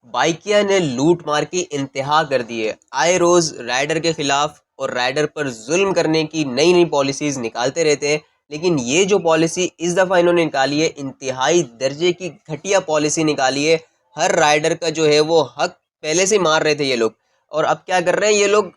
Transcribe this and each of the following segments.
बाइकिया ने लूट मार की इंतहा कर दी है। आए रोज राइडर के खिलाफ और राइडर पर जुल्म करने की नई नई पॉलिसीज निकालते रहते हैं। लेकिन ये जो पॉलिसी इस दफ़ा इन्होंने निकाली है, इंतहाई दर्जे की घटिया पॉलिसी निकाली है। हर राइडर का जो है वो हक पहले से मार रहे थे ये लोग, और अब क्या कर रहे हैं ये लोग,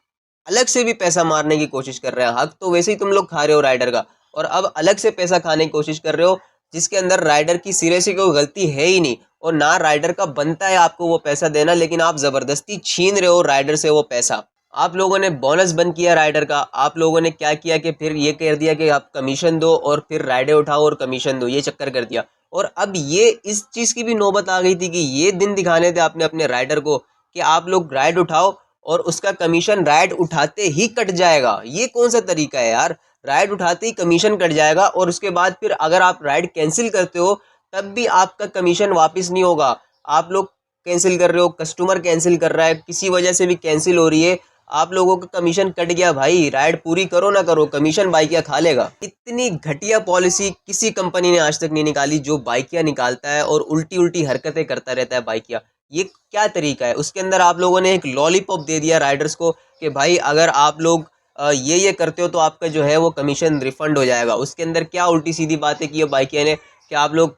अलग से भी पैसा मारने की कोशिश कर रहे हैं। हक तो वैसे ही तुम लोग खा रहे हो राइडर का, और अब अलग से पैसा खाने की कोशिश कर रहे हो, जिसके अंदर राइडर की सिरे से कोई गलती है ही नहीं, और ना राइडर का बनता है आपको वो पैसा देना, लेकिन आप ज़बरदस्ती छीन रहे हो राइडर से वो पैसा। आप लोगों ने बोनस बंद किया राइडर का। आप लोगों ने क्या किया कि फिर ये कह दिया कि आप कमीशन दो, और फिर राइडर उठाओ और कमीशन दो, ये चक्कर कर दिया। और अब ये इस चीज़ की भी नौबत आ गई थी कि ये दिन दिखाने थे आपने अपने राइडर को कि आप लोग राइड उठाओ और उसका कमीशन राइड उठाते ही कट जाएगा। ये कौन सा तरीका है यार? राइड उठाते ही कमीशन कट जाएगा, और उसके बाद फिर अगर आप राइड कैंसिल करते हो तब भी आपका कमीशन वापस नहीं होगा। आप लोग कैंसिल कर रहे हो, कस्टमर कैंसिल कर रहा है, किसी वजह से भी कैंसिल हो रही है, आप लोगों का कमीशन कट गया। भाई राइड पूरी करो ना करो, कमीशन बाइकिया खा लेगा। इतनी घटिया पॉलिसी किसी कंपनी ने आज तक नहीं निकाली जो बाइकिया निकालता है और उल्टी उल्टी हरकतें करता रहता है बाइकिया। ये क्या तरीका है? उसके अंदर आप लोगों ने एक लॉलीपॉप दे दिया राइडर्स को कि भाई अगर आप लोग ये करते हो तो आपका जो है वो कमीशन रिफंड हो जाएगा। उसके अंदर क्या उल्टी सीधी बातें की है बाइकिया ने कि आप लोग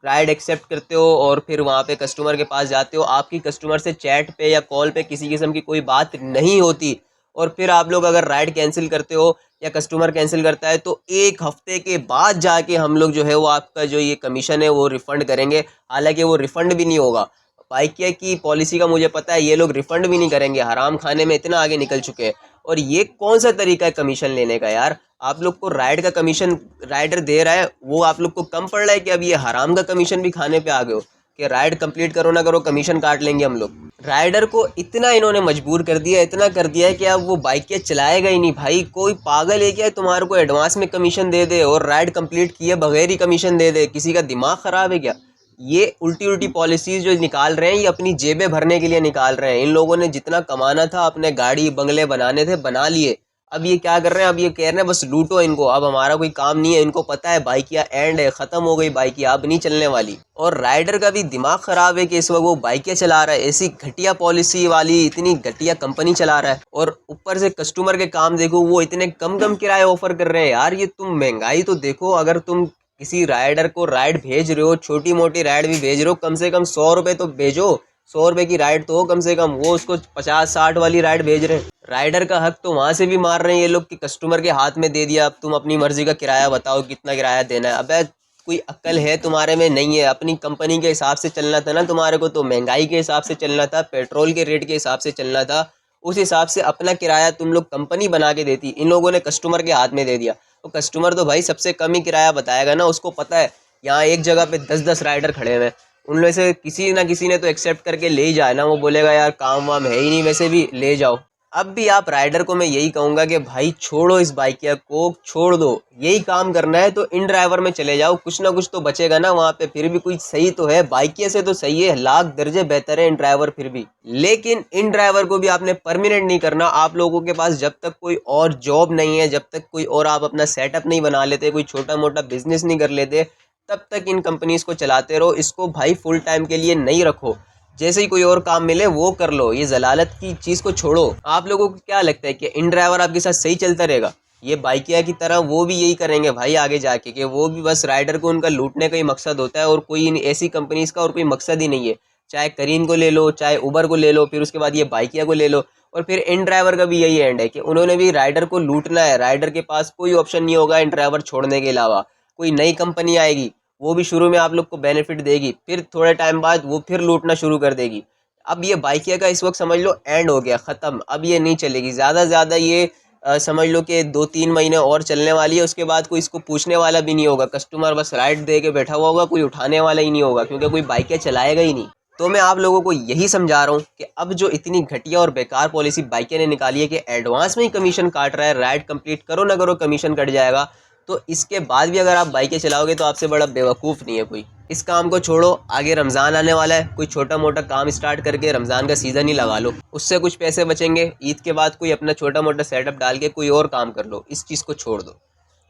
राइड एक्सेप्ट करते हो और फिर वहाँ पे कस्टमर के पास जाते हो, आपकी कस्टमर से चैट पे या कॉल पे किसी किस्म की कोई बात नहीं होती, और फिर आप लोग अगर राइड कैंसिल करते हो या कस्टमर कैंसिल करता है तो एक हफ्ते के बाद जाके हम लोग जो है वो आपका जो ये कमीशन है वो रिफ़ंड करेंगे। हालांकि वो रिफ़ंड भी नहीं होगा। बाइकिया की पॉलिसी का मुझे पता है, ये लोग रिफ़ंड भी नहीं करेंगे। हराम खाने में इतना आगे निकल चुके हैं। और ये कौन सा तरीका है कमीशन लेने का यार? आप लोग को राइड का कमीशन राइडर दे रहा है, वो आप लोग को कम पड़ रहा है कि अब ये हराम का कमीशन भी खाने पे आ गए हो कि राइड कंप्लीट करो ना करो कमीशन काट लेंगे हम लोग। राइडर को इतना इन्होंने मजबूर कर दिया, इतना कर दिया है कि अब वो बाइक चलाएगा ही नहीं। भाई कोई पागल है क्या तुम्हारे को एडवांस में कमीशन दे दे और राइड कंप्लीट किए बगैर ही कमीशन दे दे? किसी का दिमाग ख़राब है क्या? ये उल्टी उल्टी पॉलिसीज जो निकाल रहे हैं ये अपनी जेबें भरने के लिए निकाल रहे हैं। इन लोगों ने जितना कमाना था, अपने गाड़ी बंगले बनाने थे, बना लिए। अब ये क्या कर रहे हैं? अब ये कह रहे हैं बस लूटो इनको, अब हमारा कोई काम नहीं है। इनको पता है बाइकिया एंड है, ख़त्म हो गई बाइकिया, अब नहीं चलने वाली। और राइडर का भी दिमाग ख़राब है कि इस वक्त वो बाइकें चला रहा है, ऐसी घटिया पॉलिसी वाली इतनी घटिया कंपनी चला रहा है, और ऊपर से कस्टमर के काम देखो, वो इतने कम कम किराए ऑफर कर रहे हैं। यार ये तुम महंगाई तो देखो। अगर तुम किसी राइडर को राइड भेज रहे हो, छोटी मोटी राइड भी भेज रहे हो, कम से कम 100 रुपये तो भेजो। 100 रुपये की राइड तो हो कम से कम। वो उसको 50-60 वाली राइड भेज रहे हैं। राइडर का हक तो वहां से भी मार रहे हैं ये लोग कि कस्टमर के हाथ में दे दिया, अब तुम अपनी मर्जी का किराया बताओ कितना किराया देना है। अबे कोई अक्ल है तुम्हारे में? नहीं है। अपनी कंपनी के हिसाब से चलना था ना तुम्हारे को, तो महंगाई के हिसाब से चलना था, पेट्रोल के रेट के हिसाब से चलना था। उस हिसाब से अपना किराया तुम लोग कंपनी बना के देती, इन लोगों ने कस्टमर के हाथ में दे दिया। तो कस्टमर तो भाई सबसे कम ही किराया बताएगा ना, उसको पता है यहाँ एक जगह पे 10-10 राइडर खड़े हुए हैं, उनमें से किसी ना किसी ने तो एक्सेप्ट करके ले ही जाए ना। वो बोलेगा यार काम वाम है ही नहीं, वैसे भी ले जाओ। अब भी आप राइडर को मैं यही कहूँगा कि भाई छोड़ो इस बाइकिया को, छोड़ दो। यही काम करना है तो इन ड्राइवर में चले जाओ, कुछ ना कुछ तो बचेगा ना वहाँ पे। फिर भी कुछ सही तो है, बाइकिया से तो सही है, लाख दर्जे बेहतर है इन ड्राइवर फिर भी। लेकिन इन ड्राइवर को भी आपने परमानेंट नहीं करना। आप लोगों के पास जब तक कोई और जॉब नहीं है, जब तक कोई और आप अपना सेटअप नहीं बना लेते, कोई छोटा मोटा बिजनेस नहीं कर लेते, तब तक इन कंपनीज को चलाते रहो। इसको भाई फुल टाइम के लिए नहीं रखो। जैसे ही कोई और काम मिले वो कर लो, ये जलालत की चीज़ को छोड़ो। आप लोगों को क्या लगता है कि इन ड्राइवर आपके साथ सही चलता रहेगा? ये बाइकिया की तरह वो भी यही करेंगे भाई आगे जाके, कि वो भी बस राइडर को उनका लूटने का ही मकसद होता है, और कोई इन ऐसी कंपनीज का और कोई मकसद ही नहीं है। चाहे करीन को ले लो, चाहे उबर को ले लो, फिर उसके बाद ये बाइकिया को ले लो, और फिर इन ड्राइवर का भी यही एंड है कि उन्होंने भी राइडर को लूटना है। राइडर के पास कोई ऑप्शन नहीं होगा इन ड्राइवर छोड़ने के अलावा। कोई नई कंपनी आएगी, वो भी शुरू में आप लोग को बेनिफिट देगी, फिर थोड़े टाइम बाद वो फिर लूटना शुरू कर देगी। अब ये बाइकिया का इस वक्त समझ लो एंड हो गया, ख़त्म। अब ये नहीं चलेगी ज़्यादा से ज़्यादा। ये समझ लो कि 2-3 महीने और चलने वाली है। उसके बाद कोई इसको पूछने वाला भी नहीं होगा। कस्टमर बस राइड दे के बैठा हुआ होगा, कोई उठाने वाला ही नहीं होगा, क्योंकि कोई बाइकिया चलाएगा ही नहीं। तो मैं आप लोगों को यही समझा रहा हूँ कि अब जो इतनी घटिया और बेकार पॉलिसी बाइकिया ने निकाली है कि एडवांस में ही कमीशन काट रहा है, राइड कंप्लीट करो ना करो कमीशन कट जाएगा, तो इसके बाद भी अगर आप बाइकें चलाओगे तो आपसे बड़ा बेवकूफ़ नहीं है कोई। इस काम को छोड़ो, आगे रमज़ान आने वाला है, कोई छोटा मोटा काम स्टार्ट करके रमज़ान का सीज़न ही लगा लो, उससे कुछ पैसे बचेंगे। ईद के बाद कोई अपना छोटा मोटा सेटअप डाल के कोई और काम कर लो, इस चीज़ को छोड़ दो।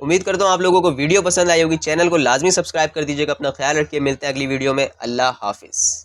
उम्मीद करता हूँ आप लोगों को वीडियो पसंद आई होगी। चैनल को लाजमी सब्सक्राइब कर दीजिएगा। अपना ख्याल रखिए, मिलते हैं अगली वीडियो में। अल्लाह हाफिज़।